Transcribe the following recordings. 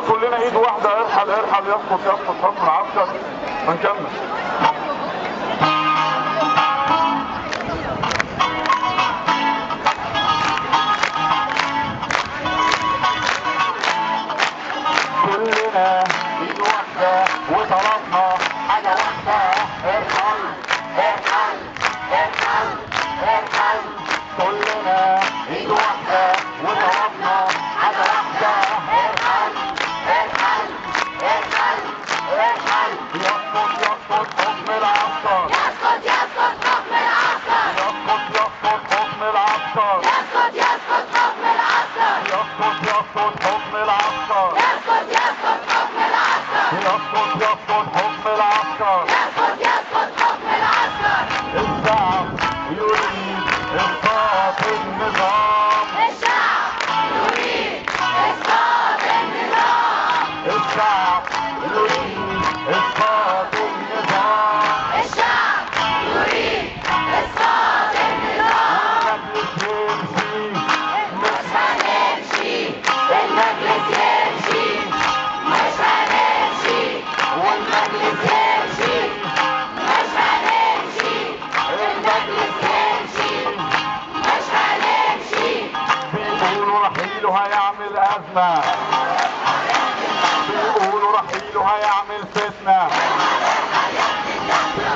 كلنا ايد واحده. ارحل ارحل، يسقط يسقط حكم العسكر. هنكمل. كلنا ايد واحده وطلبنا حاجه واحده. ارحل ارحل ارحل ارحل. كلنا ايد واحده وطلبنا حاجه واحده. ارحل ارحل ارحل ارحل. يسقط يسقط حكم العسكر. يسقط يسقط حكم العسكر. يسقط يسقط حكم العسكر. يسقط يسقط حكم العسكر. يسقط يسقط حكم العسكر. يسقط يسقط حكم العسكر. يسقط يسقط حكم العسكر. يسقط يسقط حكم العسكر. الشعب يريد اسقاط النظام. الشعب يريد اسقاط النظام. الشعب يريد اسقاط النظام. الشعب يريد اسقاط النظام. والمجلس يمشي. مش هنمشي. المجلس يمشي. مش هنمشي. المجلس يمشي. مش هنمشي. بيقولوا رحيله هيعمل أزمة. بيقولوا رحيله هيعمل فتنة.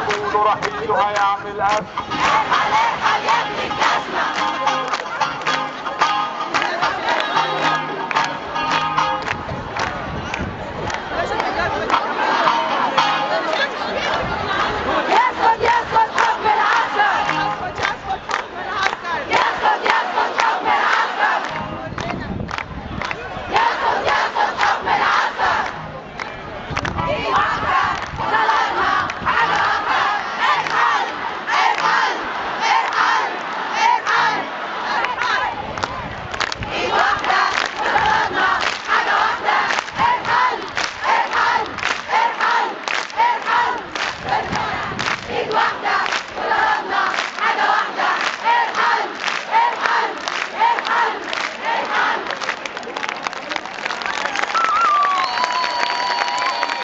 بيقولوا رحيله هيعمل أزمة.